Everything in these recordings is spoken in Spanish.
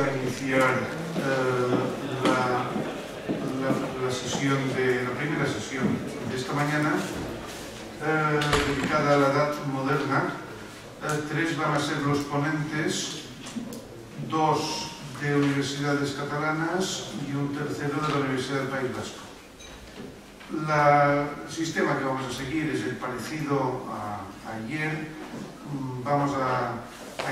A iniciar la primera sesión de esta mañana dedicada a la Edad Moderna. Tres van a ser los ponentes, dos de universidades catalanas y un tercero de la Universidad del País Vasco. El sistema que vamos a seguir es el parecido a ayer. Vamos a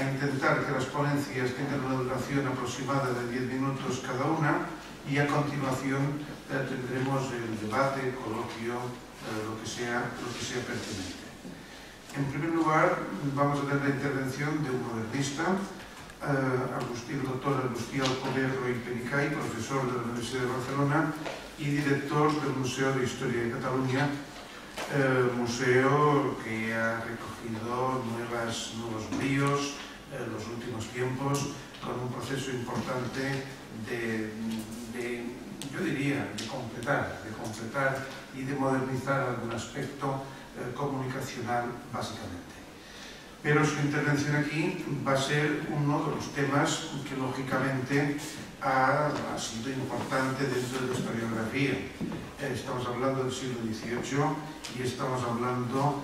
intentar que las ponencias tengan una duración aproximada de 10 minutos cada una y a continuación tendremos el debate, coloquio, lo que sea pertinente. En primer lugar, vamos a tener la intervención de un modernista, el doctor Agustí Alcover i Penicay, profesor de la Universidad de Barcelona y director del Museo de Historia de Cataluña, museo que ha recogido nuevos bríos en los últimos tiempos, con un proceso importante yo diría, de completar y de modernizar algún aspecto comunicacional básicamente. Pero su intervención aquí va a ser uno de los temas que lógicamente ha sido importante dentro de la historiografía. Estamos hablando del siglo XVIII y estamos hablando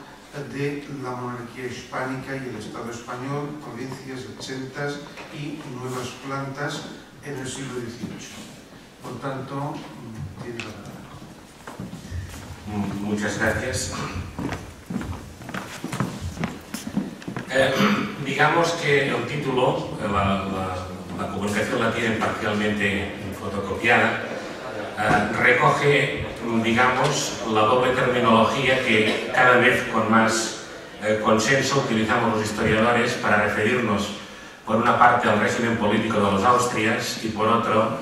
de la monarquía hispánica y el Estado español, provincias exentas y nuevas plantas en el siglo XVIII. Por tanto, tiene la palabra. Muchas gracias. Digamos que el título, la comunicación la tienen parcialmente fotocopiada, recoge, digamos, la doble terminología que cada vez con más consenso utilizamos los historiadores para referirnos, por una parte, al régimen político de los Austrias y, por otro,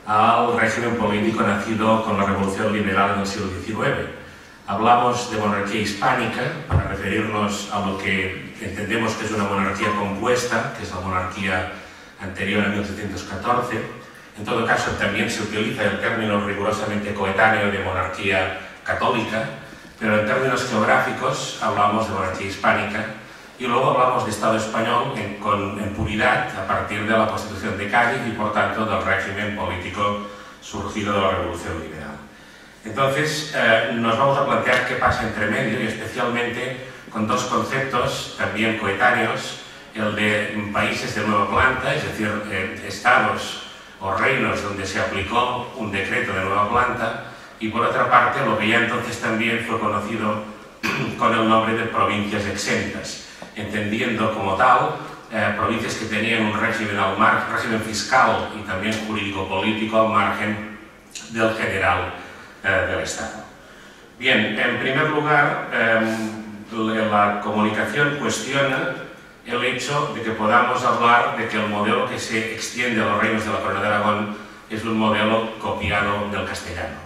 al régimen político nacido con la Revolución Liberal en el siglo XIX. Hablamos de monarquía hispánica para referirnos a lo que entendemos que es una monarquía compuesta, que es la monarquía anterior a 1714. En todo caso, también se utiliza el término rigurosamente coetáneo de monarquía católica, pero en términos geográficos hablamos de monarquía hispánica y luego hablamos de Estado español en puridad a partir de la Constitución de Cádiz y, por tanto, del régimen político surgido de la Revolución Liberal. Entonces, nos vamos a plantear qué pasa entre medio y especialmente con dos conceptos también coetáneos, el de países de nueva planta, es decir, estados o reinos donde se aplicó un decreto de nueva planta, y por otra parte lo que ya entonces también fue conocido con el nombre de provincias exentas, entendiendo como tal provincias que tenían un régimen fiscal y también jurídico-político al margen del general del Estado. Bien, en primer lugar, la comunicación cuestiona el hecho de que podamos hablar de que el modelo que se extiende a los reinos de la Corona de Aragón es un modelo copiado del castellano,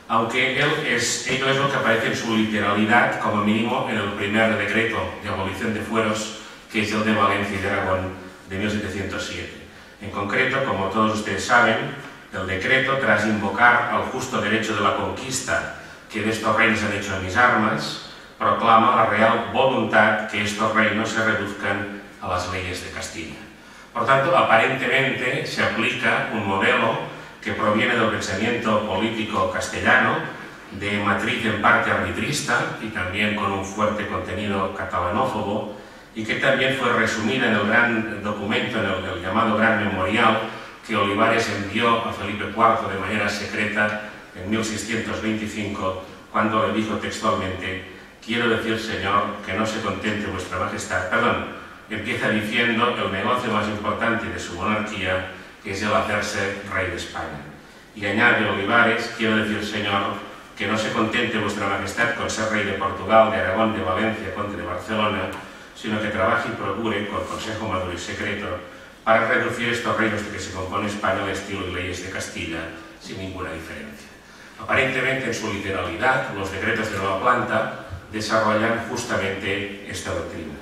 aunque ello es lo que aparece en su literalidad, como mínimo en el primer decreto de abolición de fueros, que es el de Valencia y de Aragón de 1707. En concreto, como todos ustedes saben, el decreto, tras invocar al justo derecho de la conquista que de estos reinos han hecho mis armas, proclama la real voluntad que estos reinos se reduzcan a las leyes de Castilla. Por tanto, aparentemente se aplica un modelo que proviene del pensamiento político castellano, de matriz en parte arbitrista y también con un fuerte contenido catalanófobo, y que también fue resumida en el gran documento, en el llamado Gran Memorial, que Olivares envió a Felipe IV de manera secreta en 1625, cuando le dijo textualmente: quiero decir, señor, que no se contente vuestra majestad. Empieza diciendo el negocio más importante de su monarquía, que es el hacerse rey de España. Y añade Olivares: quiero decir, señor, que no se contente vuestra majestad con ser rey de Portugal, de Aragón, de Valencia, conde de Barcelona, sino que trabaje y procure, con consejo maduro y secreto, para reducir estos reinos de que se compone España al estilo y leyes de Castilla, sin ninguna diferencia. Aparentemente, en su literalidad, los decretos de nueva planta desarrollan justamente esta doctrina.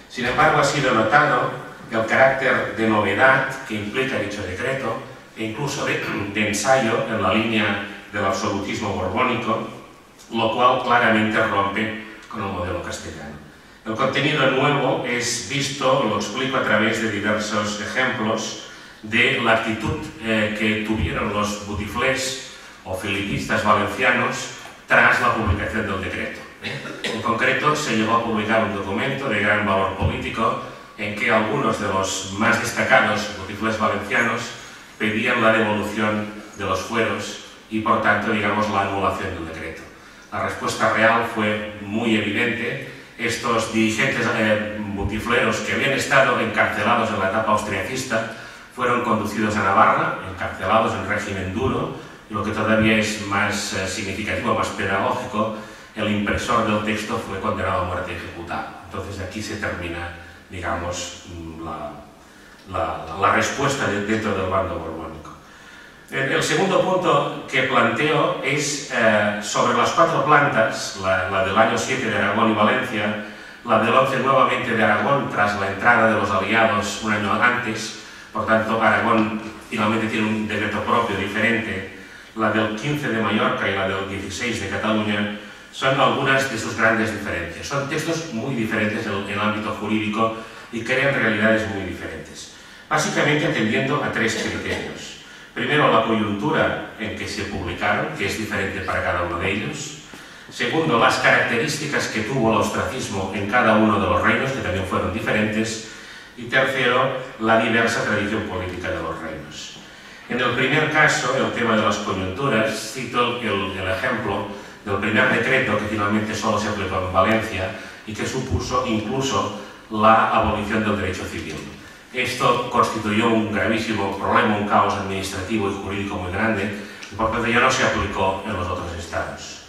Sin embargo, ha sido notado el carácter de novedad que implica dicho decreto e incluso de ensayo en la línea del absolutismo borbónico, lo cual claramente rompe con el modelo castellano. El contenido nuevo es visto, lo explico a través de diversos ejemplos de la actitud que tuvieron los botiflers o filipistas valencianos tras la publicación del decreto. En concreto, se llegó a publicar un documento de gran valor político en que algunos de los más destacados botiflers valencianos pedían la devolución de los fueros y, por tanto, digamos, la anulación del decreto. La respuesta real fue muy evidente. Estos dirigentes botifleros que habían estado encarcelados en la etapa austriacista fueron conducidos a Navarra, encarcelados en régimen duro, y lo que todavía es más significativo, más pedagógico, el impresor del texto fue condenado a muerte y ejecutado. Entonces aquí se termina, digamos, la respuesta dentro del bando borbónico. El segundo punto que planteo es sobre las 4 plantas, la del año 7 de Aragón y Valencia, la del 11 nuevamente de Aragón tras la entrada de los aliados un año antes. Por tanto, Aragón finalmente tiene un decreto propio diferente. La del 15 de Mallorca y la del 16 de Cataluña son algunas de sus grandes diferencias. Son textos muy diferentes en el ámbito jurídico y crean realidades muy diferentes. Básicamente atendiendo a 3 criterios. Primero, la coyuntura en que se publicaron, que es diferente para cada uno de ellos. Segundo, las características que tuvo el ostracismo en cada uno de los reinos, que también fueron diferentes. Y tercero, la diversa tradición política de los reinos. En el primer caso, el tema de las coyunturas, cito el ejemplo del primer decreto que finalmente solo se aplicó en Valencia y que supuso incluso la abolición del derecho civil. Esto constituyó un gravísimo problema, un caos administrativo y jurídico muy grande, y por tanto ya no se aplicó en los otros estados.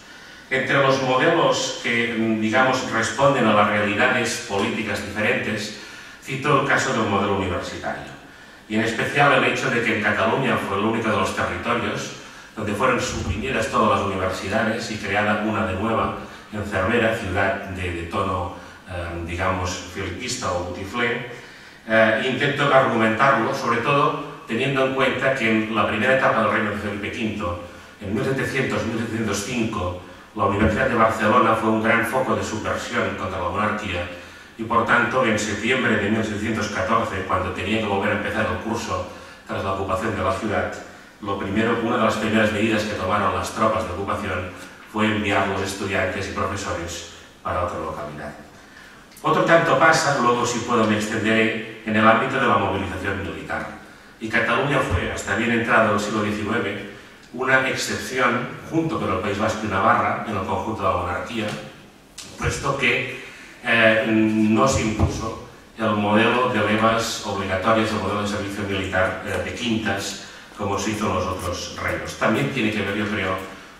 Entre los modelos que, digamos, responden a las realidades políticas diferentes, cito el caso del modelo universitario, y en especial el hecho de que en Cataluña fue el único de los territorios donde fueron suprimidas todas las universidades y creada una de nueva en Cervera, ciudad de tono, digamos, filipista o botifler. Intento argumentarlo, sobre todo teniendo en cuenta que en la primera etapa del reino de Felipe V, en 1700-1705, la Universidad de Barcelona fue un gran foco de subversión contra la monarquía y, por tanto, en septiembre de 1714, cuando tenía que volver a empezar el curso tras la ocupación de la ciudad, una de las primeras medidas que tomaron las tropas de ocupación fue enviar los estudiantes y profesores para otra localidad. Otro tanto pasa, luego si puedo me extenderé, en el ámbito de la movilización militar. Y Cataluña fue, hasta bien entrado el siglo XIX, una excepción, junto con el País Vasco y Navarra, en el conjunto de la monarquía, puesto que no se impuso el modelo de levas obligatorias, el modelo de servicio militar de quintas, como se hizo en los otros reinos. También tiene que ver, yo creo,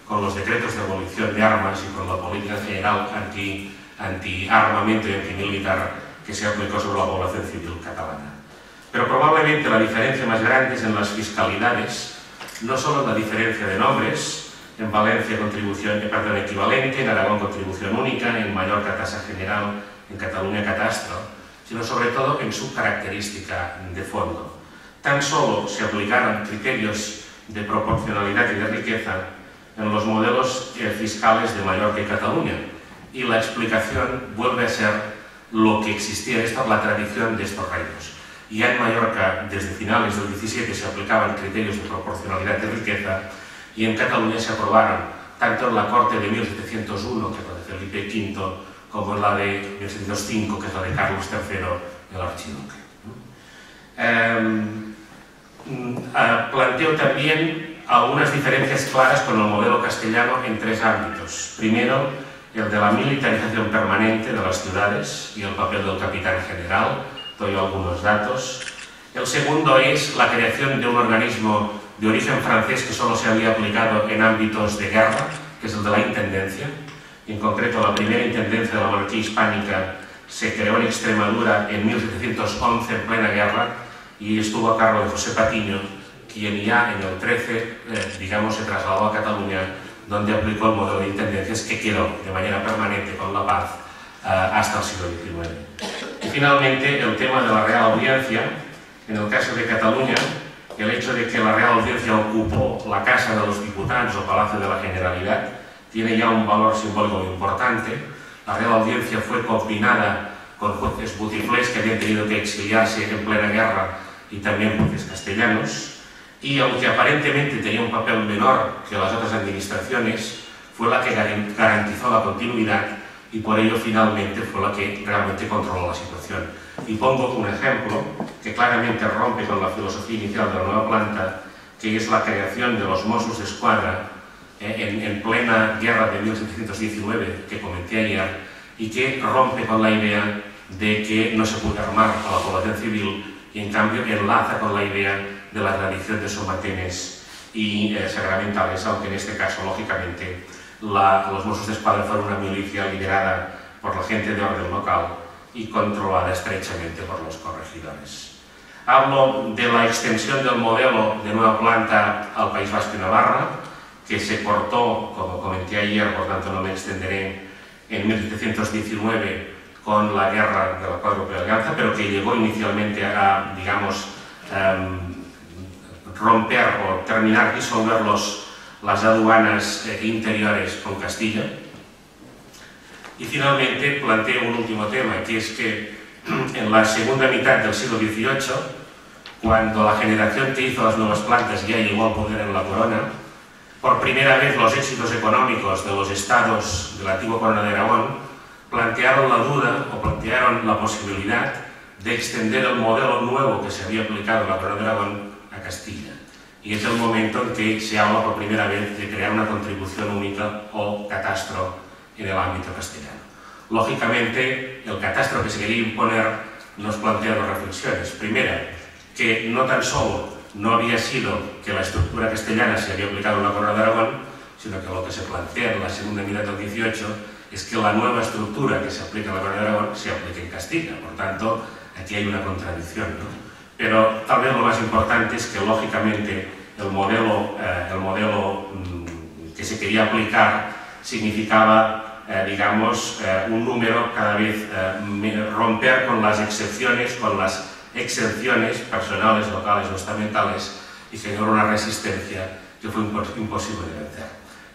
con los decretos de abolición de armas y con la política general anti-armamento y antimilitar que se aplicó sobre la población civil catalana. Pero probablemente la diferencia más grande es en las fiscalidades, no solo en la diferencia de nombres, en Valencia contribución equivalente, en Aragón contribución única, en Mallorca tasa general, en Cataluña catastro, sino sobre todo en su característica de fondo. Tan solo se aplicaron criterios de proporcionalidad y de riqueza en los modelos fiscales de Mallorca y Cataluña, y la explicación vuelve a ser lo que existía, esta es la tradición de estos reinos. Ya en Mallorca, desde finales del 17, se aplicaban criterios de proporcionalidad y de riqueza, y en Cataluña se aprobaron, tanto en la Corte de 1701, que es la de Felipe V, como en la de 1705, que es la de Carlos III, el archiduque. Planteo también algunas diferencias claras con el modelo castellano en 3 ámbitos. Primero, el de la militarización permanente de las ciudades y el papel del capitán general, doy algunos datos. El segundo es la creación de un organismo de origen francés que solo se había aplicado en ámbitos de guerra, que es el de la intendencia. En concreto, la primera intendencia de la monarquía hispánica se creó en Extremadura en 1711, en plena guerra, y estuvo a cargo de José Patiño, quien ya en el 13, digamos, se trasladó a Cataluña, donde aplicó el modelo de intendencias que quedó de manera permanente con la paz hasta el siglo XIX. Y finalmente, el tema de la Real Audiencia. En el caso de Cataluña, el hecho de que la Real Audiencia ocupó la Casa de los Diputados o Palacio de la Generalidad tiene ya un valor simbólico importante. La Real Audiencia fue combinada con jueces botiflers que habían tenido que exiliarse en plena guerra y también jueces castellanos, y aunque aparentemente tenía un papel menor que las otras administraciones, fue la que garantizó la continuidad y por ello finalmente fue la que realmente controló la situación. Y pongo un ejemplo que claramente rompe con la filosofía inicial de la nueva planta, que es la creación de los Mossos d'Esquadra en plena guerra de 1719 que comenté ayer, y que rompe con la idea de que no se puede armar a la población civil y en cambio enlaza con la idea de la tradición de somatenes y sacramentales, aunque en este caso, lógicamente, los Mossos d'Esquadra fueron una milicia liderada por la gente de orden local y controlada estrechamente por los corregidores. Hablo de la extensión del modelo de nueva planta al País Vasco y Navarra, que se cortó, como comenté ayer, por tanto no me extenderé, en 1719 con la guerra de la Cuádruple Alianza, pero que llegó inicialmente a, digamos, romper o terminar, disolver las aduanas interiores con Castilla. Y finalmente planteo un último tema, que es que en la segunda mitad del siglo XVIII, cuando la generación que hizo las nuevas plantas ya llegó al poder en la corona, por primera vez los éxitos económicos de los estados de la antigua corona de Aragón plantearon la duda o plantearon la posibilidad de extender el modelo nuevo que se había aplicado en la corona de Aragón a Castilla. Y es el momento en que se habla por primera vez de crear una contribución única o catastro en el ámbito castellano. Lógicamente, el catastro que se quería imponer nos plantea dos reflexiones. Primera, que no tan solo no había sido que la estructura castellana se había aplicado en la corona de Aragón, sino que lo que se plantea en la segunda mitad del XVIII es que la nueva estructura que se aplica en la corona de Aragón se aplique en Castilla. Por tanto, aquí hay una contradicción, ¿no? Pero tal vez lo más importante es que, lógicamente, el modelo que se quería aplicar significaba, digamos, un número cada vez romper con las excepciones, con las exenciones personales, locales o estamentales, y generó una resistencia que fue imposible de vencer.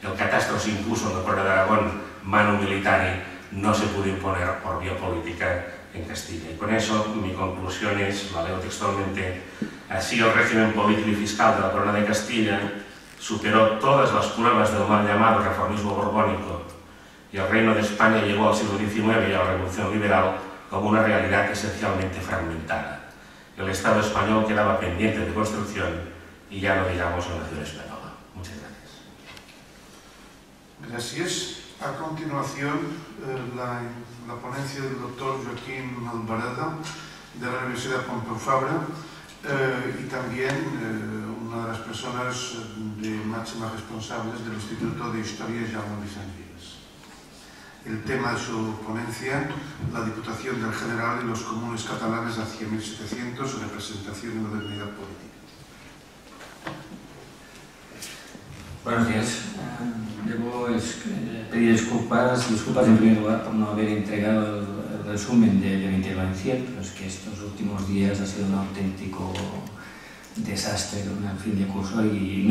El catastro se impuso en la corona de Aragón, manu militari, no se pudo imponer por vía política en Castilla. Y con eso mi conclusión es, la leo textualmente: así el régimen político y fiscal de la corona de Castilla superó todas las pruebas del mal llamado reformismo borbónico, y el reino de España llegó al siglo XIX y a la Revolución Liberal como una realidad esencialmente fragmentada. El Estado español quedaba pendiente de construcción y ya no digamos la nación española. Muchas gracias. Gracias. A continuación, la ponencia del doctor Joaquín Alvarado de la Universidad Pompeu Fabra y también una de las personas de máximas responsables del Instituto de Historia Jaume Vicens Vives. El tema de su ponencia, la Diputación del General y los comunes catalanes hacia 1700, representación y modernidad política. Buenos días. Debo pedir disculpas en primer lugar por no haber entregado el resumen de mi intervención, pero es que estos últimos días ha sido un auténtico desastre, un fin de curso, y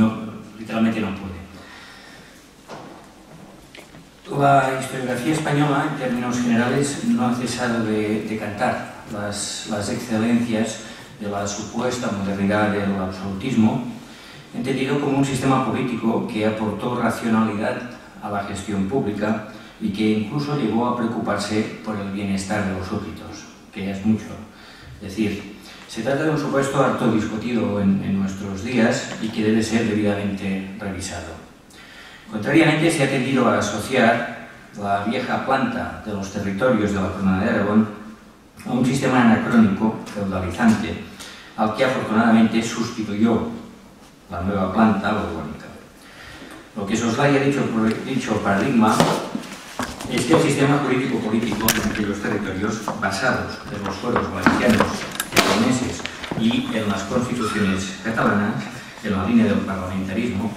literalmente no pude. La historiografía española, en términos generales, no ha cesado de cantar las excelencias de la supuesta modernidad del absolutismo, entendido como un sistema político que aportó racionalidad a la gestión pública y que incluso llegó a preocuparse por el bienestar de los súbditos, que ya es mucho. Es decir, se trata de un supuesto harto discutido en nuestros días y que debe ser debidamente revisado. Contrariamente, se ha tendido a asociar la vieja planta de los territorios de la Corona de Aragón a un sistema anacrónico, feudalizante, al que afortunadamente sustituyó la nueva planta borbónica. Lo que soslaya dicho paradigma es que el sistema político en aquellos territorios, basados en los fueros valencianos, aragoneses y en las constituciones catalanas, en la línea del parlamentarismo,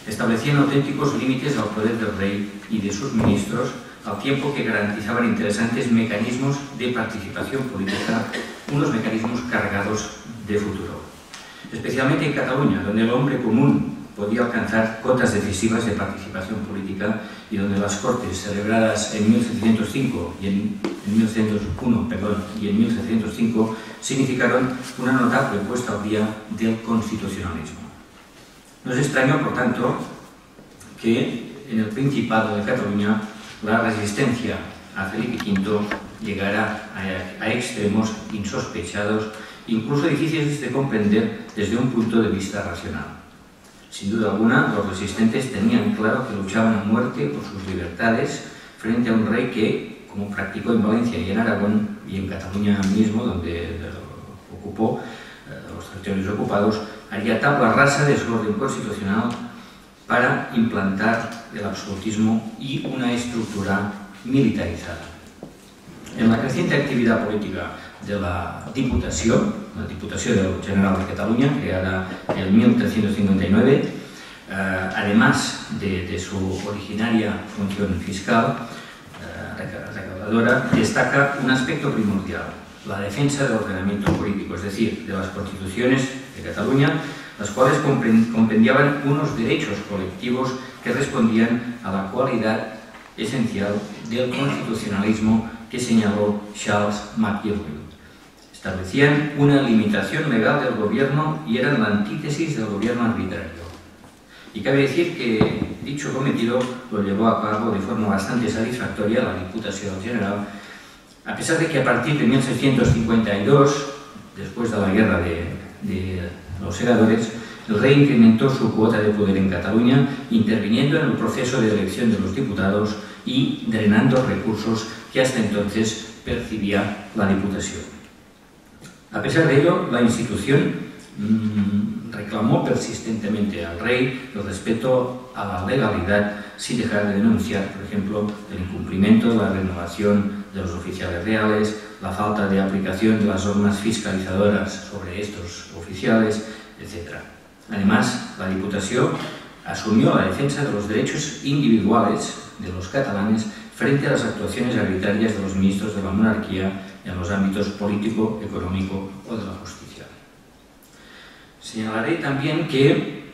establecían auténticos límites al poder del rey y de sus ministros, al tiempo que garantizaban interesantes mecanismos de participación política, unos mecanismos cargados de futuro. Especialmente en Cataluña, donde el hombre común podía alcanzar cotas decisivas de participación política y donde las Cortes, celebradas en 1705 y en en 1701 y en 1705 significaron una notable puesta al día del constitucionalismo. No es extraño, por tanto, que en el Principado de Cataluña la resistencia a Felipe V llegara a extremos insospechados, incluso difíciles de comprender desde un punto de vista racional. Sin duda alguna, los resistentes tenían claro que luchaban a muerte por sus libertades frente a un rey que, como practicó en Valencia y en Aragón y en Cataluña mismo, donde ocupó los territorios ocupados, haría tabla rasa de su orden constitucional para implantar el absolutismo y una estructura militarizada. En la creciente actividad política de la Diputació del General de Cataluña, creada en 1359, además de su originaria función fiscal recaudadora, destaca un aspecto primordial: la defensa del ordenamiento político, es decir, de las constituciones de Cataluña, las cuales compendiaban unos derechos colectivos que respondían a la cualidad esencial del constitucionalismo que señaló Charles Machiavelli. Establecían una limitación legal del gobierno y eran la antítesis del gobierno arbitrario. Y cabe decir que dicho cometido lo llevó a cabo de forma bastante satisfactoria la Diputació del General, a pesar de que a partir de 1652, después de la guerra de los segadores, el rey incrementó su cuota de poder en Cataluña, interviniendo en el proceso de elección de los diputados y drenando recursos que hasta entonces percibía la Diputació. A pesar de ello, la institución reclamó persistentemente al rey el respeto a la legalidad, sin dejar de denunciar, por ejemplo, el incumplimiento de la renovación de los oficiales reales, la falta de aplicación de las normas fiscalizadoras sobre estos oficiales, etc. Además, la Diputació asumió la defensa de los derechos individuales de los catalanes frente a las actuaciones arbitrarias de los ministros de la monarquía en los ámbitos político, económico o de la justicia. Señalaré también que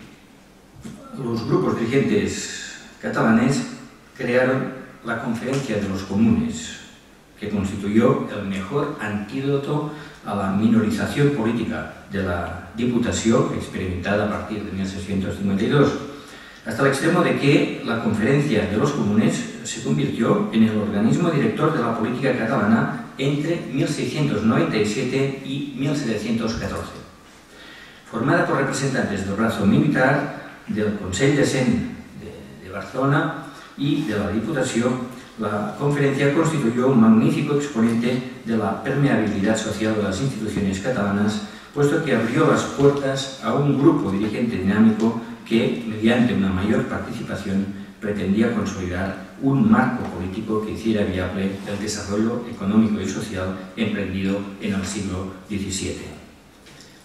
los grupos dirigentes catalanes crearon la Conferencia de los Comunes, que constituyó el mejor antídoto a la minorización política de la Diputació, experimentada a partir de 1652, hasta el extremo de que la Conferencia de los Comunes se convirtió en el organismo director de la política catalana entre 1697 y 1714. Formada por representantes del brazo militar, del Consell de Cent de Barcelona y de la Diputació, la conferencia constituyó un magnífico exponente de la permeabilidad social de las instituciones catalanas, puesto que abrió las puertas a un grupo dirigente dinámico que, mediante una mayor participación, pretendía consolidar un marco político que hiciera viable el desarrollo económico y social emprendido en el siglo XVII.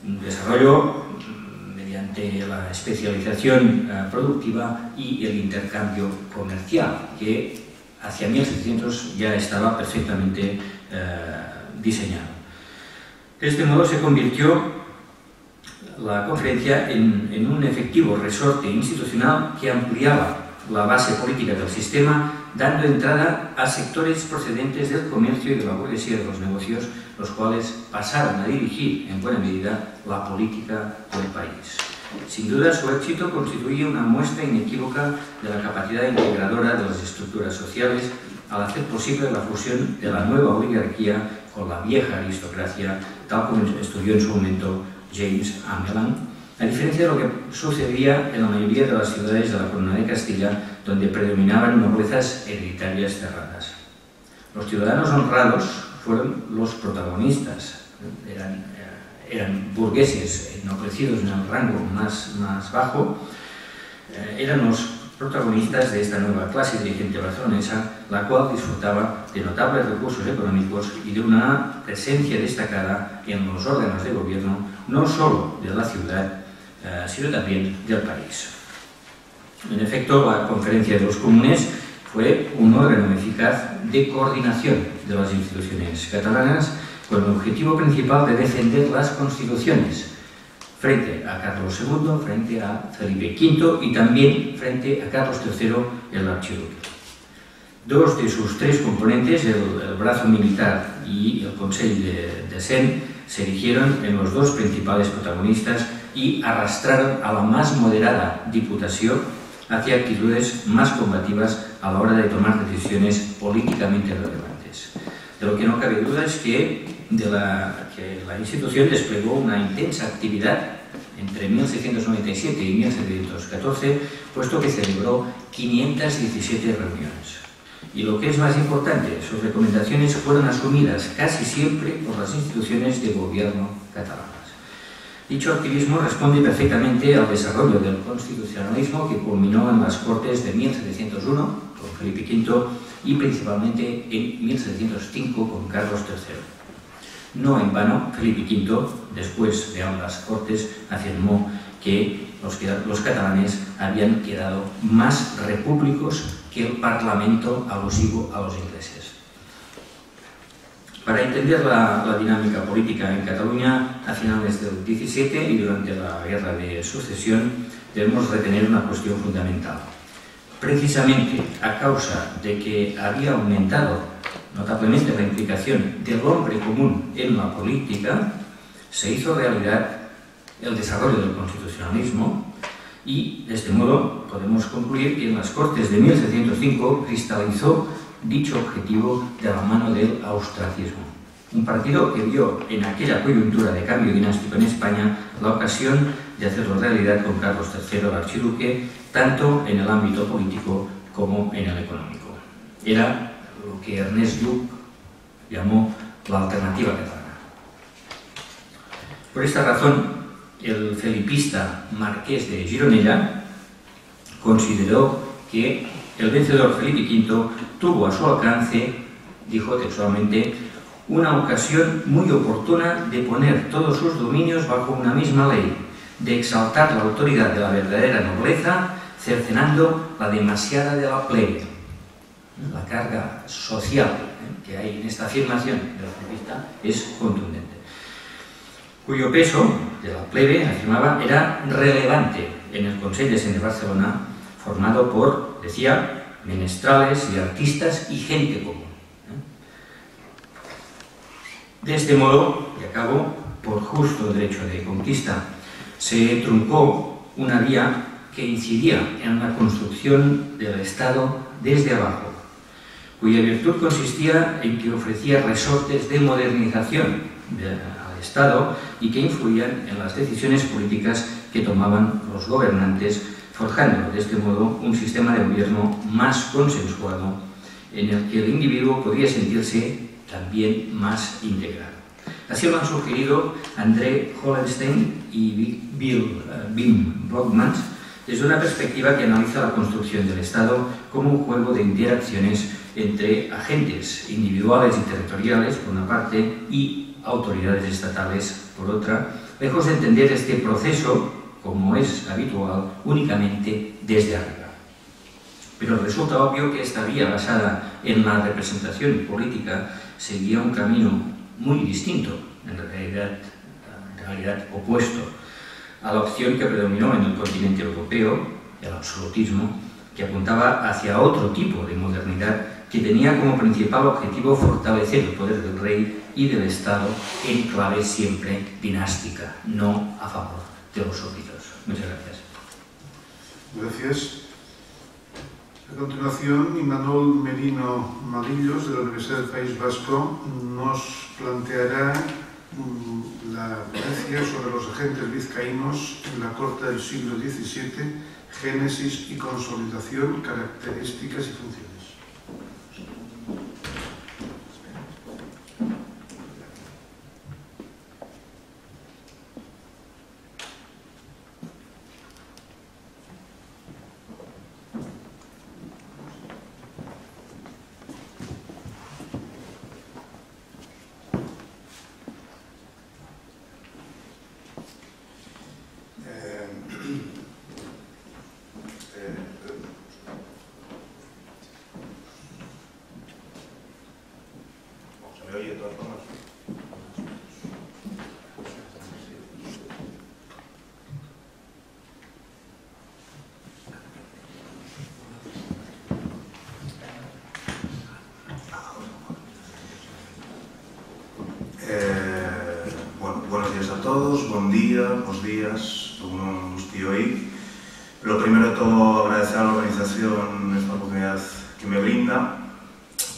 Un desarrollo mediante la especialización productiva y el intercambio comercial, que hacia 1700 ya estaba perfectamente diseñado. De este modo se convirtió la conferencia en un efectivo resorte institucional que ampliaba la base política del sistema, dando entrada a sectores procedentes del comercio y de la burguesía de los negocios, los cuales pasaron a dirigir en buena medida la política del país. Sin duda, su éxito constituye una muestra inequívoca de la capacidad integradora de las estructuras sociales al hacer posible la fusión de la nueva oligarquía con la vieja aristocracia, tal como estudió en su momento James Ameland, a diferencia de lo que sucedía en la mayoría de las ciudades de la Corona de Castilla, donde predominaban noblezas hereditarias cerradas. Los ciudadanos honrados fueron los protagonistas, eran burgueses ennoblecidos en el rango más bajo, eran los protagonistas de esta nueva clase dirigente barcelonesa, la cual disfrutaba de notables recursos económicos y de una presencia destacada en los órganos de gobierno, no solo de la ciudad, sino también del país. En efecto, la Conferencia de los Comunes fue un órgano eficaz de coordinación de las instituciones catalanas, con el objetivo principal de defender las constituciones frente a Carlos II, frente a Felipe V y también frente a Carlos III, el archiduque. Dos de sus tres componentes, el brazo militar y el Consell de Cent, se erigieron en los dos principales protagonistas y arrastraron a la más moderada Diputació hacia actitudes más combativas a la hora de tomar decisiones políticamente relevantes. De lo que no cabe duda es que la institución desplegó una intensa actividad entre 1697 y 1714, puesto que celebró 517 reuniones. Y lo que es más importante, sus recomendaciones fueron asumidas casi siempre por las instituciones de gobierno catalanas. Dicho activismo responde perfectamente al desarrollo del constitucionalismo que culminó en las Cortes de 1701 con Felipe V y principalmente en 1705 con Carlos III. No en vano, Felipe V, después de ambas Cortes, afirmó que los catalanes habían quedado más repúblicos que el Parlamento alusivo a los ingleses. Para entender la dinámica política en Cataluña a finales del XVII y durante la Guerra de Sucesión, debemos retener una cuestión fundamental. Precisamente a causa de que había aumentado notablemente la implicación del hombre común en la política, se hizo realidad el desarrollo del constitucionalismo y, de este modo, podemos concluir que en las Cortes de 1705 cristalizó dicho objetivo de la mano del austracismo. Un partido que vio en aquella coyuntura de cambio dinástico en España la ocasión de hacerlo realidad con Carlos III, el archiduque, tanto en el ámbito político como en el económico. Era lo que Ernest Lluch llamó la alternativa catalana. Por esta razón, el felipista marqués de Gironella consideró que el vencedor Felipe V tuvo a su alcance, dijo textualmente, una ocasión muy oportuna de poner todos sus dominios bajo una misma ley, de exaltar la autoridad de la verdadera nobleza, cercenando la demasiada de la plebe. La carga social que hay en esta afirmación del felipista es contundente, cuyo peso de la plebe, afirmaba, era relevante en el Consell de Cent de Barcelona, formado por, decía, menestrales y artistas y gente común. De este modo, y acabo, por justo derecho de conquista, se truncó una vía que incidía en la construcción del Estado desde abajo, cuya virtud consistía en que ofrecía resortes de modernización al Estado y que influían en las decisiones políticas que tomaban los gobernantes, forjando de este modo un sistema de gobierno más consensuado en el que el individuo podía sentirse también más integrado. Así lo han sugerido André Hollenstein y Wim Blokmans desde una perspectiva que analiza la construcción del Estado como un juego de interacciones entre agentes individuales y territoriales, por una parte, y autoridades estatales, por otra, lejos de entender este proceso, como es habitual, únicamente desde arriba. Pero resulta obvio que esta vía basada en la representación política seguía un camino muy distinto, en realidad opuesto, a la opción que predominó en el continente europeo, el absolutismo, que apuntaba hacia otro tipo de modernidad que tenía como principal objetivo fortalecer el poder del rey y del Estado en clave siempre dinástica, no a favor de los súbditos. Muchas gracias. Gracias. A continuación, Imanol Merino Malillos, de la Universidad del País Vasco, nos planteará la ponencia sobre los agentes vizcaínos en la corte del siglo XVII, génesis y consolidación, características y funciones. días a todos, buen día, bons días, como nos tío aí. Lo primero de todo, agradecer a la organización esta oportunidad que me brinda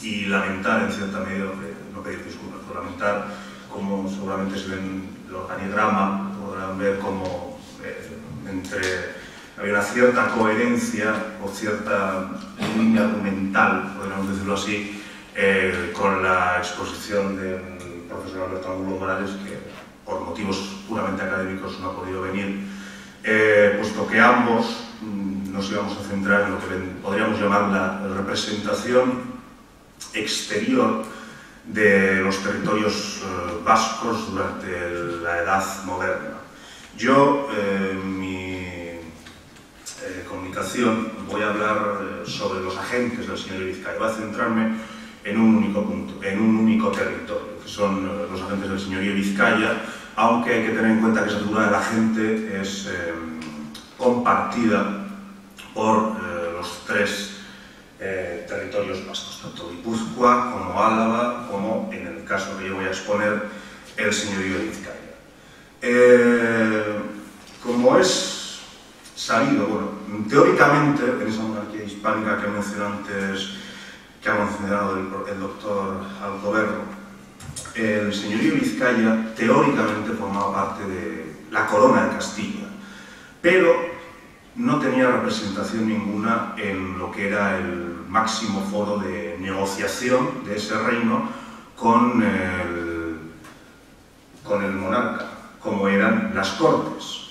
y lamentar, en cierta medida, no pedir disculpas, pero lamentar, como seguramente se ven el organigrama, podrán ver como había una cierta coherencia o cierta línea argumental, podríamos decirlo así, con la exposición del profesor Alberto Angulo Morales, que por motivos puramente académicos no ha podido venir, puesto que ambos nos íbamos a centrar en lo que podríamos llamar la representación exterior de los territorios vascos durante la Edad Moderna. Yo, en mi comunicación, voy a hablar sobre los agentes del señorío de Vizcaya. Voy a centrarme en un único punto, en un único territorio, que son los agentes del señorío de Vizcaya, aunque hay que tener en cuenta que esa figura del agente es compartida por los tres territorios vascos, tanto Guipúzcoa como Álava, como en el caso que yo voy a exponer, el señorío de Vizcaya. Como es sabido, bueno, teóricamente, en esa monarquía hispánica que ha mencionado el doctor Alcoberro, el señorío de Vizcaya teóricamente formaba parte de la corona de Castilla, pero no tenía representación ninguna en lo que era el máximo foro de negociación de ese reino con el monarca, como eran las Cortes.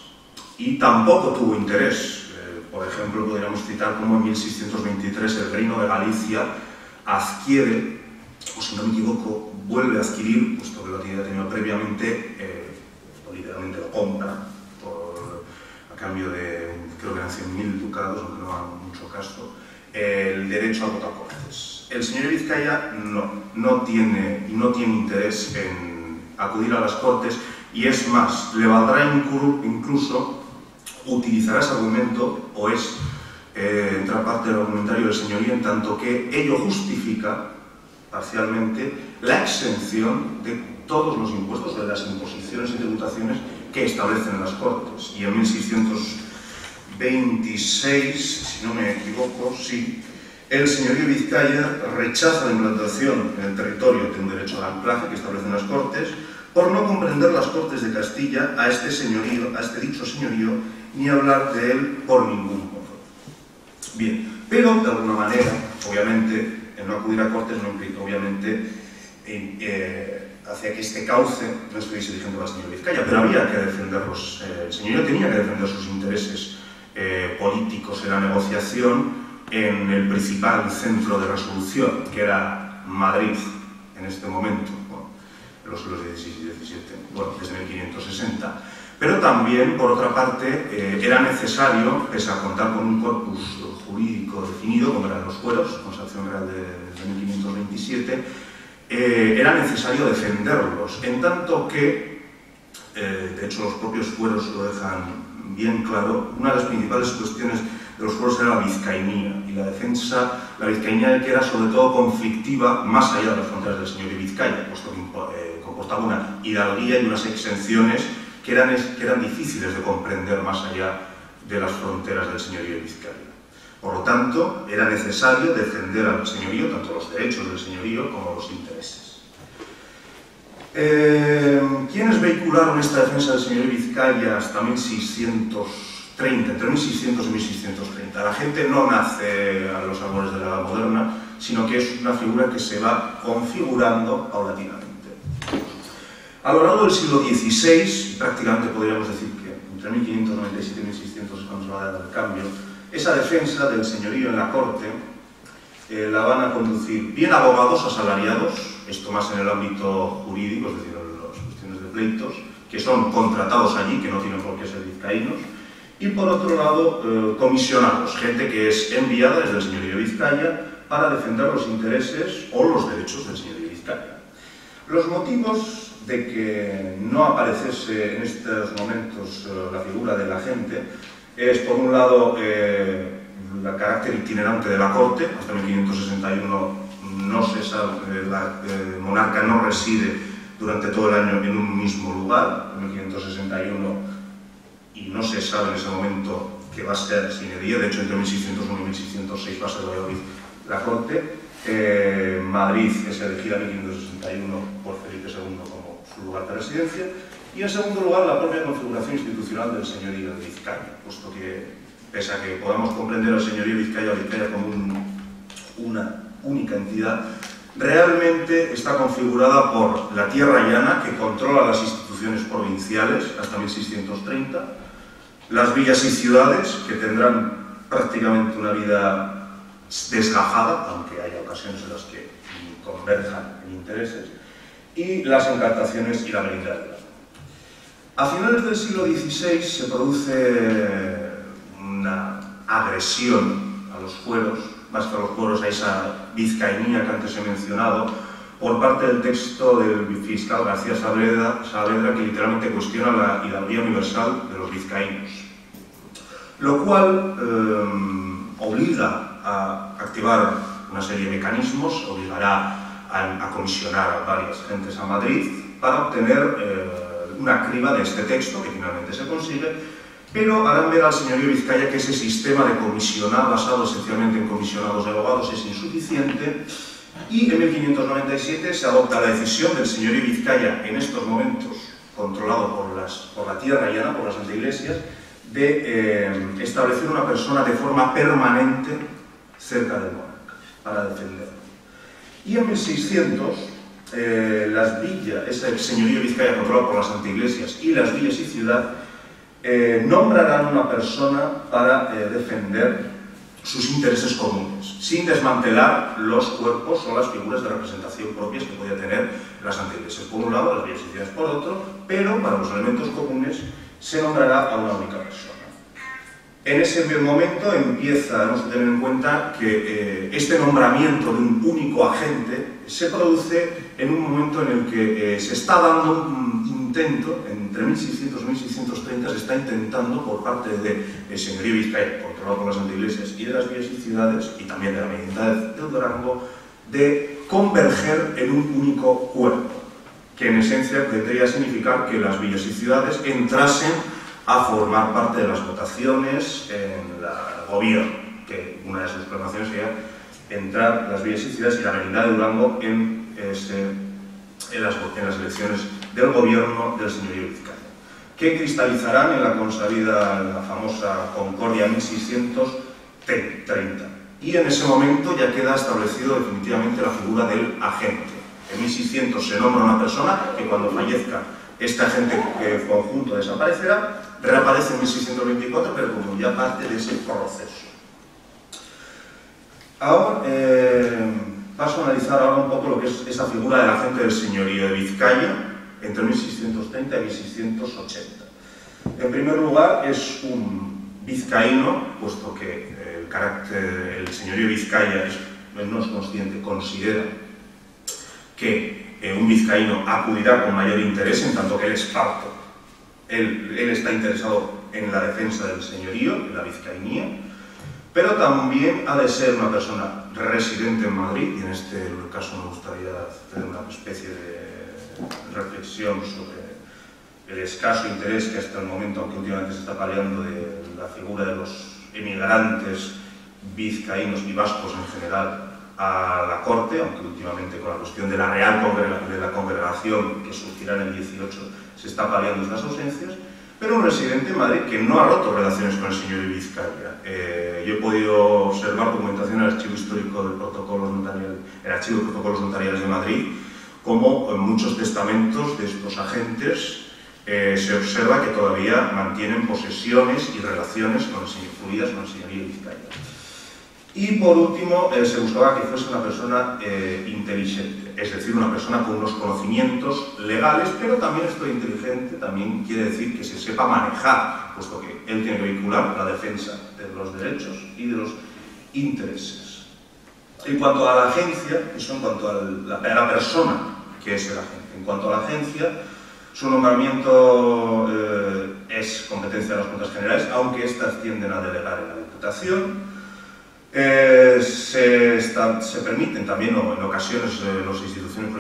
Y tampoco tuvo interés. Por ejemplo, podríamos citar como en 1623 el reino de Galicia adquiere, o si no me equivoco, vuelve a adquirir, puesto que lo había tenido previamente, o literalmente lo compra, a cambio de, creo que eran 100.000 ducados, aunque no haga mucho caso, el derecho a votar Cortes. El señor Vizcaya no tiene entierés en acudir a las Cortes, y es más, le valdrá incluso utilizar ese argumento, o es entra parte del argumentario del señorío, en tanto que ello justifica parcialmente la exención de todos los impuestos, de las imposiciones y tributaciones que establecen las Cortes. Y en 1626, si no me equivoco, sí, el señorío de Vizcaya rechaza la implantación en el territorio de un derecho de anclaje que establecen las Cortes, por no comprender las Cortes de Castilla a este dicho señorío, ni hablar de él por ningún modo. Bien, pero de alguna manera, obviamente, el no acudir a Cortes no implica, obviamente, hacia que este cauce no estuviese dirigiendo al señor Vizcaya, pero había que defenderlos. El señorío tenía que defender sus intereses políticos en la negociación en el principal centro de resolución, que era Madrid en este momento, bueno, en los siglos XVI y XVII, bueno, desde 1560. Pero también, por otra parte, era necesario, pese a contar con un corpus jurídico definido, como eran los fueros, Constitución Real de 1527, era necesario defenderlos, en tanto que, de hecho los propios fueros lo dejan bien claro, una de las principales cuestiones de los fueros era la vizcainía, y la defensa, la vizcainía que era sobre todo conflictiva más allá de las fronteras del señor de Vizcaya, puesto que comportaba una hidalguía y unas exenciones que eran difíciles de comprender más allá de las fronteras del señorío de Vizcaya. Por lo tanto, era necesario defender al señorío, tanto los derechos del señorío como los intereses. ¿Quiénes vehicularon esta defensa del señorío de Vizcaya hasta 1630, entre 1600 y 1630? La gente no nace a los albores de la Edad Moderna, sino que es una figura que se va configurando paulatinamente. A lo largo del siglo XVI, prácticamente podríamos decir que entre 1597 y 1600 es cuando se va a dar el cambio, esa defensa del señorío en la corte la van a conducir bien abogados asalariados, esto más en el ámbito jurídico, es decir, en las cuestiones de pleitos, que son contratados allí, que no tienen por qué ser vizcaínos, y por otro lado, comisionados, gente que es enviada desde el señorío de Vizcaya para defender los intereses o los derechos del señorío de Vizcaya. Los motivos de que no apareciese en estos momentos la figura del agente es, por un lado, el carácter itinerante de la corte. Hasta 1561 no se sabe, el monarca no reside durante todo el año en un mismo lugar, en 1561, y no se sabe en ese momento que va a ser sine die. De hecho, entre 1601 y 1606 va a ser Valladolid la corte. Madrid es elegida en 1561 por Felipe II como su lugar de residencia. Y en segundo lugar, la propia configuración institucional del señorío de Vizcaya, puesto que, pese a que podamos comprender al señorío de Vizcaya o Vizcaya como una única entidad, realmente está configurada por la tierra llana, que controla las instituciones provinciales hasta 1630, las villas y ciudades, que tendrán prácticamente una vida desgajada, aunque haya ocasiones en las que converjan en intereses, y las encartaciones y la merindad. A finales del siglo XVI se produce una agresión a los fueros, más que a los fueros, a esa vizcainía que antes he mencionado, por parte del texto del fiscal García Saavedra, que literalmente cuestiona la hidalguía universal de los vizcaínos, lo cual obliga a activar una serie de mecanismos, obligará a comisionar a varias gentes a Madrid para obtener una criba de este texto, que finalmente se consigue, pero harán ver al señorío Vizcaya que ese sistema de comisionar, basado esencialmente en comisionados de abogados, es insuficiente, y en 1597 se adopta la decisión del señorío Vizcaya, en estos momentos controlado por la tierra llana, por las anteiglesias, de establecer una persona de forma permanente cerca del monarca, para defenderlo. Y en 1600, las villas, ese señorío Vizcaya controlado por las anteiglesias y las villas y ciudad, nombrarán una persona para defender sus intereses comunes, sin desmantelar los cuerpos o las figuras de representación propias que podía tener las anteiglesias por un lado, las villas y ciudades por otro, pero para los elementos comunes se nombrará a una única persona. En ese momento tenemos que tener en cuenta que este nombramiento de un único agente se produce en un momento en el que se está dando un intento, entre 1600 y 1630 se está intentando por parte del señorío Vizcaya, controlado por las anteiglesias y de las villas y ciudades, y también de la merindad de Durango, de converger en un único cuerpo, que en esencia tendría que significar que las villas y ciudades entrasen a formar parte de las votaciones en el gobierno, que una de sus proclamaciones sería entrar las villas y ciudades y la merindad de Durango en las elecciones del gobierno del señorío Vizcaya, que cristalizarán en la consabida, la famosa Concordia 1630. Y en ese momento ya queda establecido definitivamente la figura del agente. En 1600 se nombra una persona que cuando fallezca este agente conjunto desaparecerá, reaparece en 1624, pero como ya parte de ese proceso. Ahora paso a analizar ahora un poco lo que es esa figura del agente del señorío de Vizcaya entre 1630 y 1680. En primer lugar, es un vizcaíno, puesto que el señorío de Vizcaya no es consciente, considera que un vizcaíno acudirá con mayor interés, en tanto que él es parto. Él está interesado en la defensa del señorío, en la vizcainía, pero también ha de ser una persona residente en Madrid, y en este caso me gustaría hacer una especie de reflexión sobre el escaso interés que hasta el momento, aunque últimamente se está paliando, de la figura de los emigrantes vizcaínos y vascos en general a la corte, aunque últimamente con la cuestión de la congregación que surgirá en el 18 se está paliando estas ausencias, pero un residente en Madrid que no ha roto relaciones con el señor de Vizcaya. Yo he podido observar documentación en el archivo histórico del protocolo notarial, el archivo de protocolos notariales de Madrid, como en muchos testamentos de estos agentes se observa que todavía mantienen posesiones y relaciones fluidas con el señorío de Vizcaya. Y por último, se buscaba que fuese una persona inteligente, es decir, una persona con unos conocimientos legales, pero también esto de inteligente también quiere decir que se sepa manejar, puesto que él tiene que vincular la defensa de los derechos y de los intereses. En cuanto a la agencia, eso en cuanto a la persona que es el agente. En cuanto a la agencia, su nombramiento es competencia de las Juntas Generales, aunque éstas tienden a delegar en la Diputación. Se permiten también, o en ocasiones, las instituciones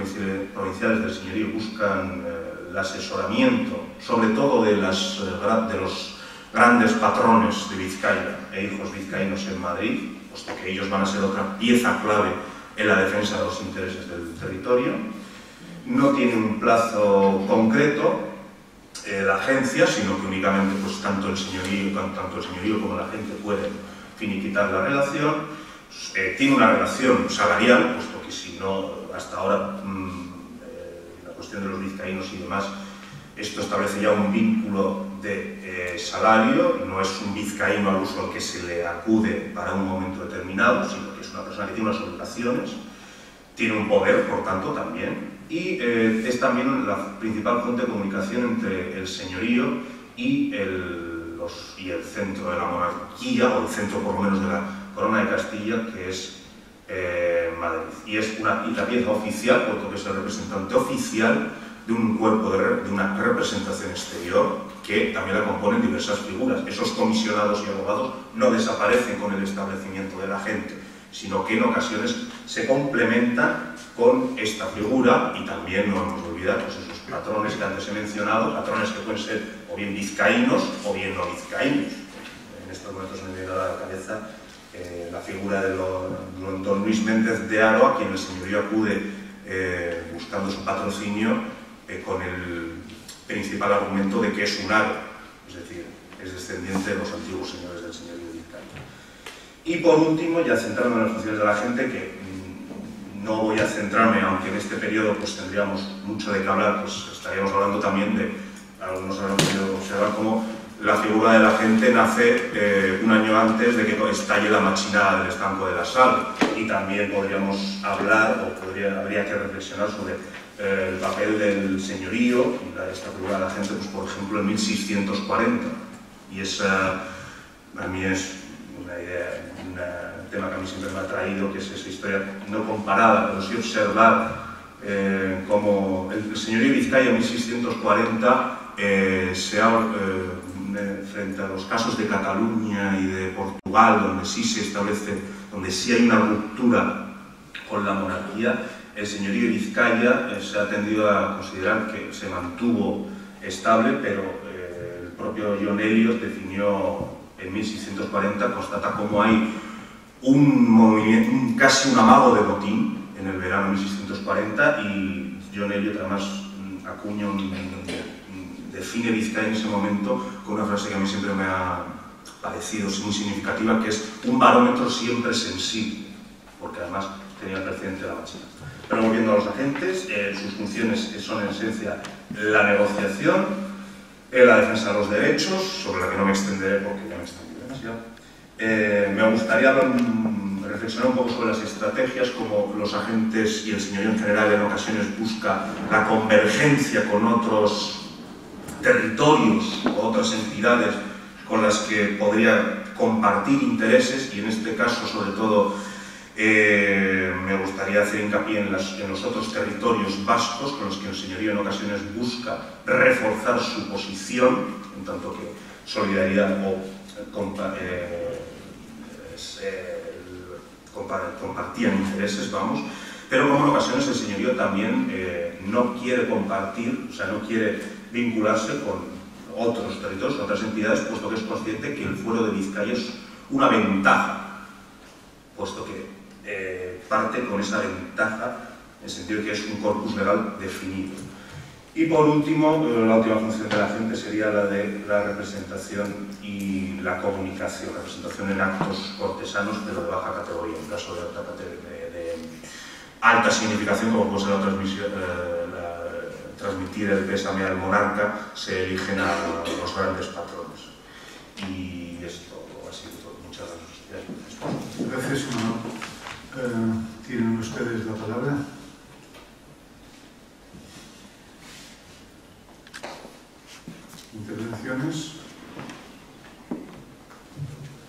provinciales del señorío buscan el asesoramiento, sobre todo de los grandes patrones de Vizcaya e hijos vizcaínos en Madrid, puesto que ellos van a ser otra pieza clave en la defensa de los intereses del territorio. No tiene un plazo concreto la agencia, sino que únicamente pues, tanto el señorío como la gente pueden finiquitar la relación. Tiene una relación salarial, puesto que si no, hasta ahora, la cuestión de los vizcaínos y demás, esto establece ya un vínculo de salario, no es un vizcaíno al uso al que se le acude para un momento determinado, sino que es una persona que tiene unas obligaciones, tiene un poder, por tanto, también, y es también la principal fuente de comunicación entre el señorío y el centro de la monarquía, o el centro por lo menos de la Corona de Castilla, que es Madrid. Y es la pieza oficial, puesto que es el representante oficial de un cuerpo, de una representación exterior, que también la componen diversas figuras. Esos comisionados y abogados no desaparecen con el establecimiento de la gente, sino que en ocasiones se complementan con esta figura, y también no hemos de olvidar pues, esos patrones que antes he mencionado, patrones que pueden ser o bien vizcaínos o bien no vizcaínos. En estos momentos me viene a la cabeza la figura de don Luis Méndez de Haro, a quien el señorío acude buscando su patrocinio con el principal argumento de que es un Haro, es decir, es descendiente de los antiguos señores del señorío de Vizcaya. Y por último, ya centrando en las funciones de la gente, que no voy a centrarme, aunque en este periodo pues, tendríamos mucho de qué hablar, pues estaríamos hablando también de, algunos habrán podido observar cómo la figura de la gente nace un año antes de que estalle la machinada del estanco de la Sal, y también podríamos hablar, o habría que reflexionar sobre el papel del señorío, esta figura de la gente, pues, por ejemplo, en 1640, y esa a mí es una idea, un tema que a mí siempre me ha traído, que es esa historia no comparada, pero sí observar cómo el señorío de Vizcaya en 1640 frente a los casos de Cataluña y de Portugal, donde sí se establece, donde sí hay una ruptura con la monarquía, el señorío de Vizcaya se ha tendido a considerar que se mantuvo estable, pero el propio John Eliot definió en 1640, constata cómo hay un movimiento, casi un amago de motín en el verano de 1640, y John Eliot además acuña define Vizcaya en ese momento con una frase que a mí siempre me ha parecido muy significativa, que es un barómetro siempre sensible, porque además tenía precedente la machina. Pero volviendo a los agentes, sus funciones son en esencia la negociación, la defensa de los derechos, sobre la que no me extenderé porque ya me extendí demasiado. Me gustaría reflexionar un poco sobre las estrategias, como los agentes y el señorío en general en ocasiones busca la convergencia con otros territorios o otras entidades con las que podría compartir intereses, y en este caso sobre todo me gustaría hacer hincapié en los otros territorios vascos con los que el señorío en ocasiones busca reforzar su posición, en tanto que solidaridad o compartían intereses, vamos, pero como en ocasiones el señorío también no quiere compartir, o sea, no quiere vincularse con otros territorios, con otras entidades, puesto que es consciente que el fuero de Vizcaya es una ventaja, puesto que parte con esa ventaja en el sentido de que es un corpus legal definido. Y por último, la última función de la gente sería la de la representación y la comunicación, representación en actos cortesanos, pero de baja categoría, en caso de alta significación, como puede ser transmitir el pésame al monarca, se eligen a los grandes patronos. Y esto ha sido todo. Muchas gracias. Gracias, Manuel. ¿Tienen ustedes la palabra? ¿Intervenciones?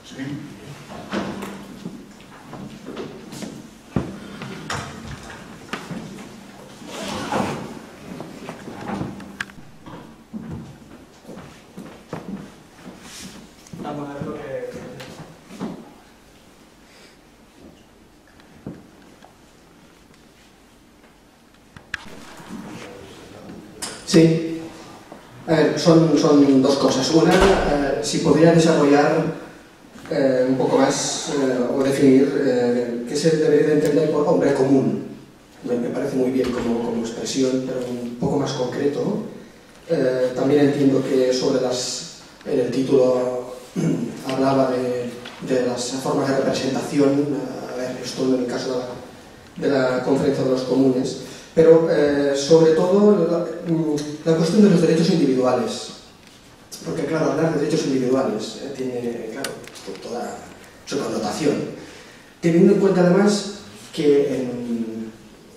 ¿Sí? Vamos a ver lo que... Sí. A ver, son dos cosas. Una, si podría desarrollar un poco más o definir qué se debería de entender por hombre común. Me parece muy bien como expresión, pero un poco más concreto. También entiendo que en el título hablaba de las formas de representación. A ver, esto en el caso de la Conferencia de los Comunes. Pero sobre todo la cuestión de los derechos individuales, porque claro, hablar de derechos individuales tiene, claro, toda su connotación, teniendo en cuenta además que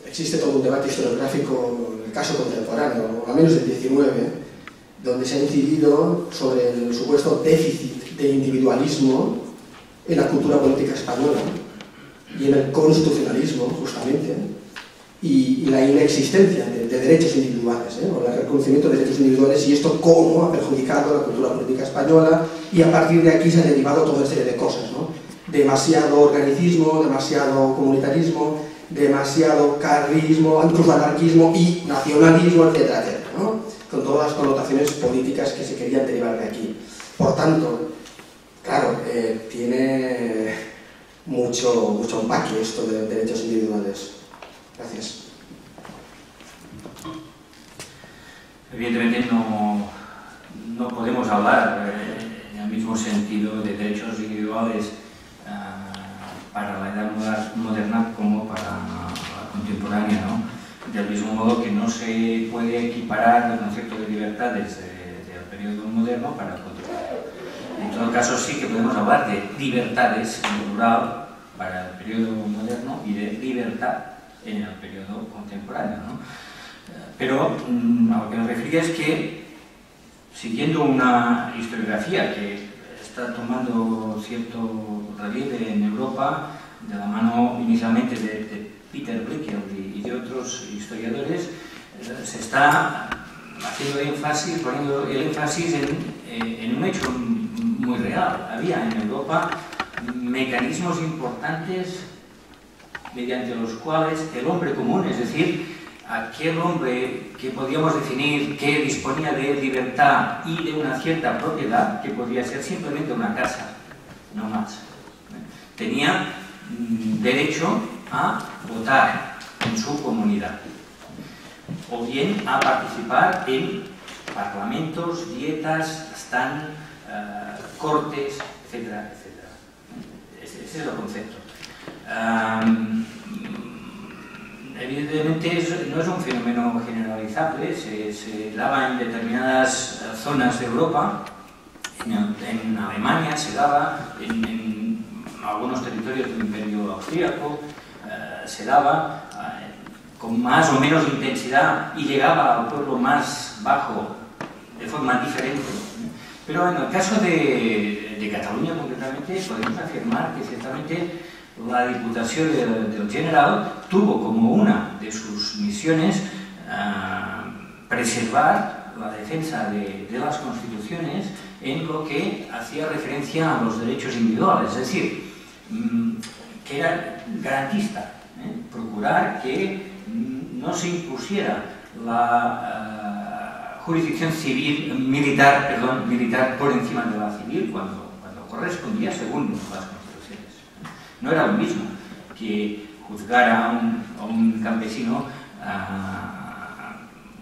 existe todo un debate historiográfico en el caso contemporáneo, al menos del 19, donde se ha incidido sobre el supuesto déficit de individualismo en la cultura política española y en el constitucionalismo, justamente, y la inexistencia de derechos individuales, o el reconocimiento de derechos individuales, y esto cómo ha perjudicado la cultura política española, y a partir de aquí se ha derivado toda una serie de cosas, ¿no? Demasiado organicismo, demasiado comunitarismo, demasiado carlismo, incluso anarquismo y nacionalismo, etcétera, etcétera, ¿no? Con todas las connotaciones políticas que se querían derivar de aquí. Por tanto, claro, tiene mucho empaque esto de derechos individuales. Gracias. Evidentemente no podemos hablar en el mismo sentido de derechos individuales para la edad moderna como para la contemporánea, ¿no? Del mismo modo que no se puede equiparar el concepto de libertades del periodo moderno para el contemporáneo. En todo caso sí que podemos hablar de libertades en plural para el periodo moderno y de libertad en el periodo contemporáneo, ¿no? Pero a lo que me refería es que, siguiendo una historiografía que está tomando cierto relieve en Europa, de la mano inicialmente de Peter Brickell y de otros historiadores, se está haciendo énfasis, poniendo el énfasis en un hecho muy real. Había en Europa mecanismos importantes mediante los cuales el hombre común, es decir, aquel hombre que podíamos definir que disponía de libertad y de una cierta propiedad, que podía ser simplemente una casa, no más, tenía derecho a votar en su comunidad, o bien a participar en parlamentos, dietas, stand, cortes, etcétera, etcétera. Ese es el concepto. Evidentemente no es un fenómeno generalizable, se daba en determinadas zonas de Europa, en Alemania se daba, en algunos territorios del Imperio Austríaco se daba con más o menos intensidad y llegaba al pueblo más bajo de forma diferente. Pero en el caso de Cataluña concretamente podemos afirmar que ciertamente la Diputación del General tuvo como una de sus misiones preservar la defensa de las constituciones en lo que hacía referencia a los derechos individuales, es decir, que era garantista, procurar que no se impusiera la jurisdicción militar por encima de la civil cuando correspondía según las constituciones. No era lo mismo que juzgar a un campesino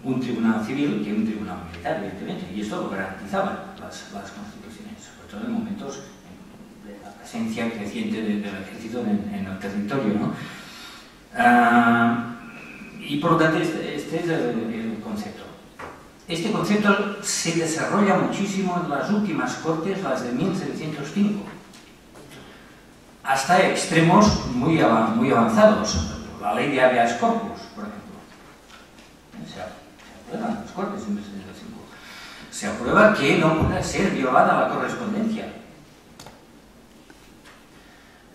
un tribunal civil que un tribunal militar, evidentemente, y esto lo garantizaban las constituciones, sobre todo en momentos de la presencia creciente del ejército en el territorio, ¿no? Y por lo tanto este es el concepto. Este concepto se desarrolla muchísimo en las últimas cortes, las de 1705, hasta extremos muy avanzados. La ley de habeas corpus, por ejemplo, se aprueba en las cortes en 1705. Se aprueba que no pueda ser violada la correspondencia.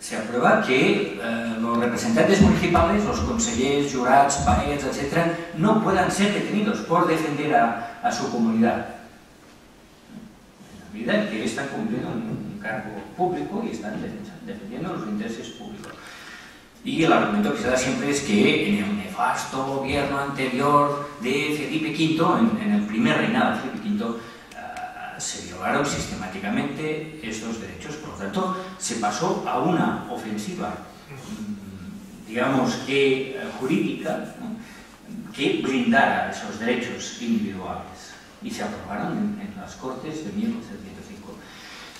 Se aprueba que los representantes municipales, los consellers, jurats, paets, etc., no puedan ser detenidos por defender a su comunidad. En la medida en que están cumpliendo un cargo público y están defendiendo los intereses públicos. Y el argumento que se da siempre es que en el nefasto gobierno anterior de Felipe V, en el primer reinado de Felipe V, se violaron sistemáticamente estos derechos. Por lo tanto, se pasó a una ofensiva, digamos que jurídica, ¿no?, que brindara esos derechos individuales. Y se aprobaron en las Cortes de 1705.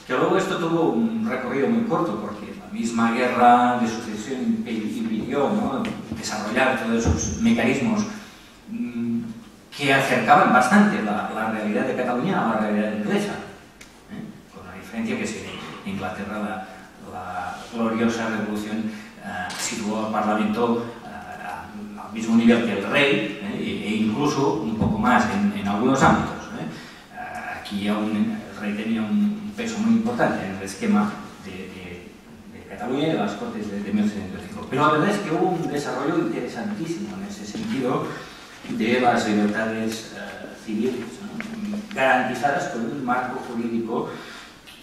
Que luego esto tuvo un recorrido muy corto, porque la misma guerra de sucesión impidió, ¿no?, desarrollar todos esos mecanismos que acercaban bastante la realidad de Cataluña a la realidad inglesa, con la diferencia que en Inglaterra la gloriosa revolución situó al Parlamento al mismo nivel que el rey, e incluso un poco más en algunos ámbitos. Aquí aún el rey tenía un peso muy importante en el esquema de Cataluña y de las Cortes de 1705. Pero la verdad es que hubo un desarrollo interesantísimo en ese sentido de las libertades civiles, ¿no?, garantizadas por un marco jurídico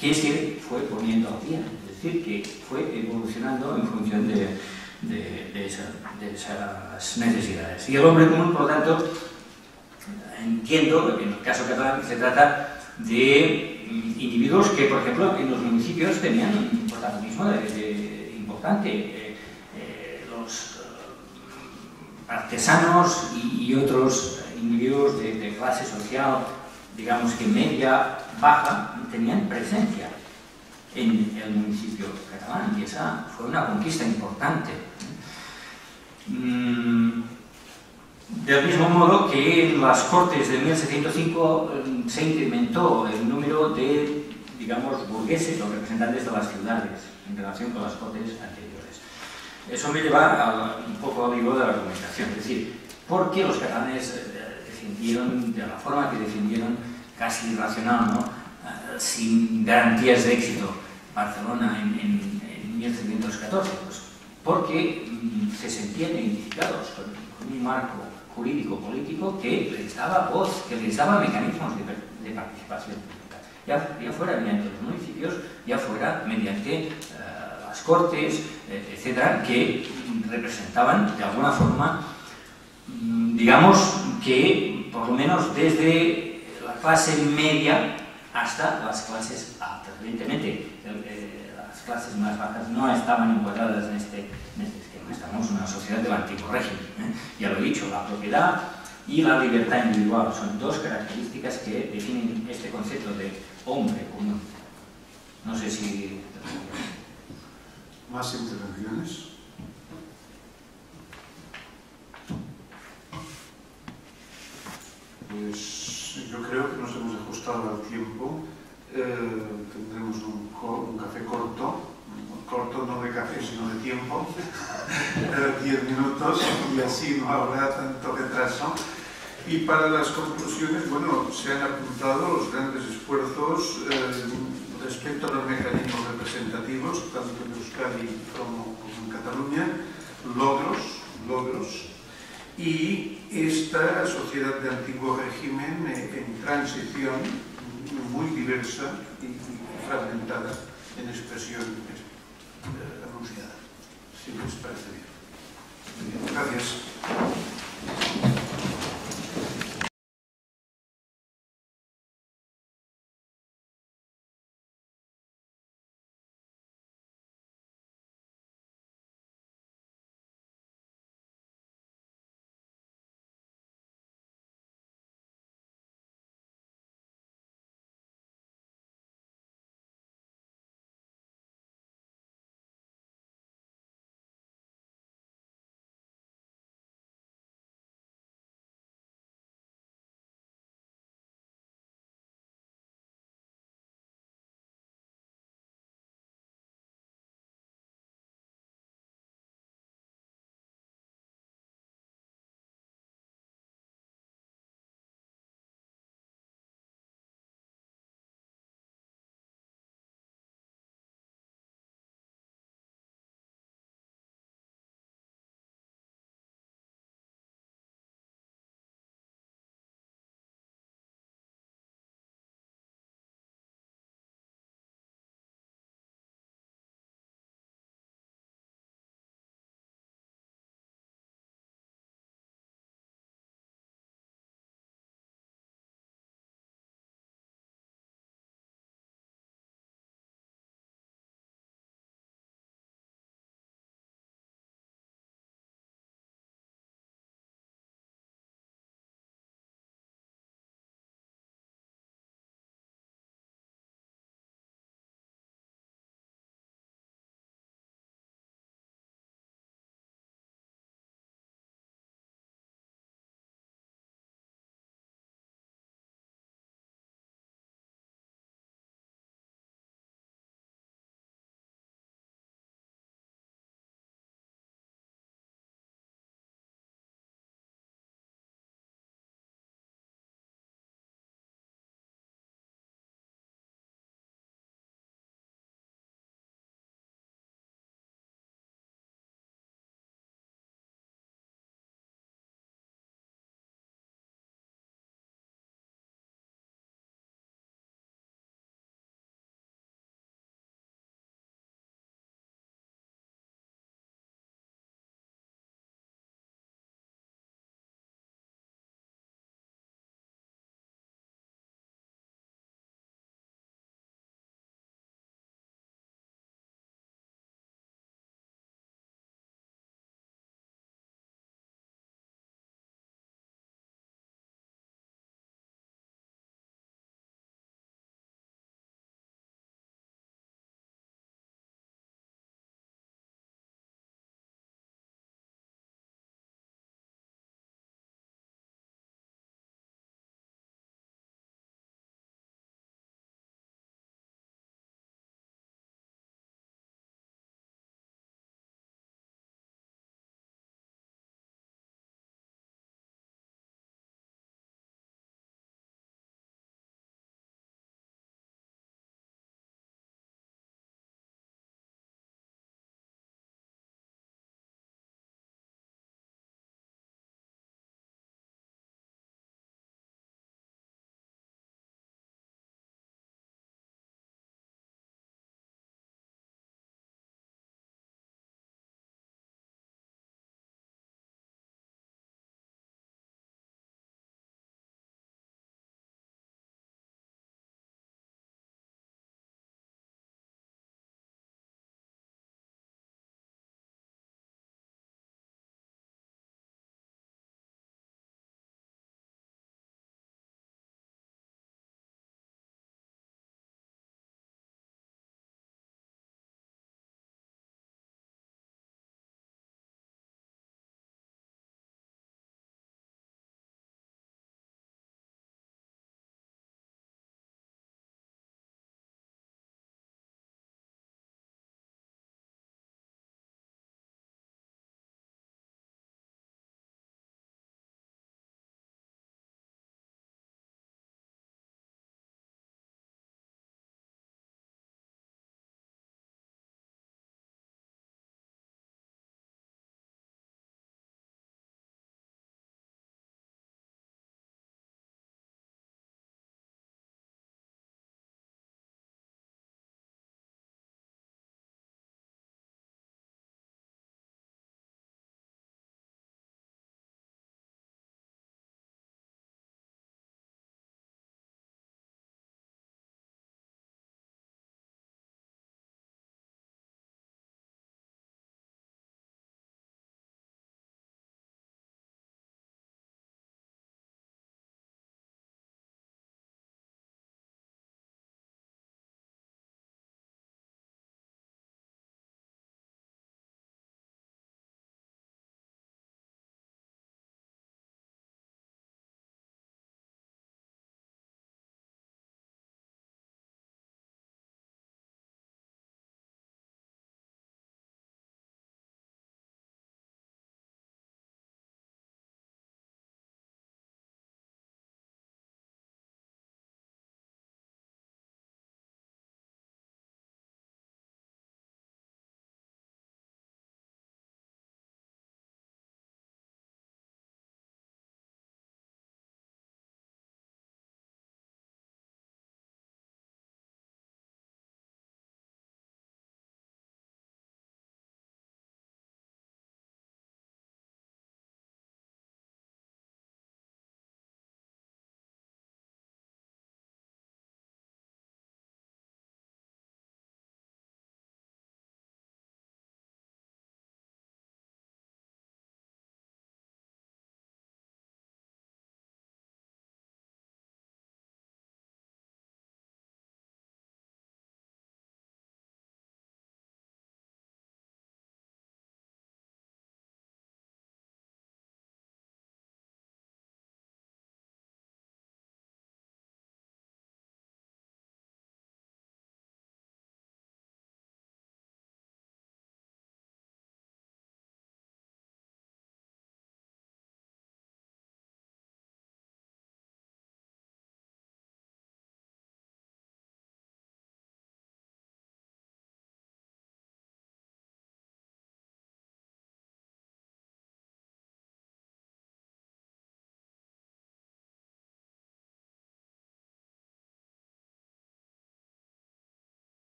que se fue poniendo al día, es decir, que fue evolucionando en función de esas necesidades. Y el hombre común, por lo tanto, entiendo que en el caso catalán se trata de individuos que, por ejemplo, en los municipios tenían un protagonismo importante. Los artesanos y otros individuos de clase social, digamos que media, baja, tenían presencia en el municipio catalán, y esa fue una conquista importante. Del mismo modo que en las Cortes de 1705 se incrementó el número de, digamos, burgueses o representantes de las ciudades en relación con las Cortes anteriores. Eso me lleva un poco al hilo de la argumentación, es decir, ¿por qué los catalanes defendieron de la forma que defendieron, casi irracional, ¿no?, sin garantías de éxito, Barcelona en 1714? Pues porque se sentían identificados con un marco jurídico-político que les daba voz, que les daba mecanismos de participación pública, ya fuera mediante los municipios, ya fuera mediante las Cortes, etcétera, que representaban de alguna forma, digamos que por lo menos desde la clase media hasta las clases altas. Evidentemente, las clases más bajas no estaban encuadradas en este esquema. Estamos en una sociedad del antiguo régimen. Ya lo he dicho, la propiedad y la libertad individual son dos características que definen este concepto de hombre común. No sé si... ¿Más intervenciones? Pues yo creo que nos hemos ajustado al tiempo. Tendremos un café corto no de café sino de tiempo, 10 minutos, y así no habrá tanto retraso. Y para las conclusiones, bueno, se han apuntado los grandes esfuerzos respecto a los mecanismos representativos, tanto en Euskadi como en Cataluña, logros, y esta sociedad de antiguo régimen en transición muy diversa y fragmentada en expresión anunciada. Si les parece bien. Gracias.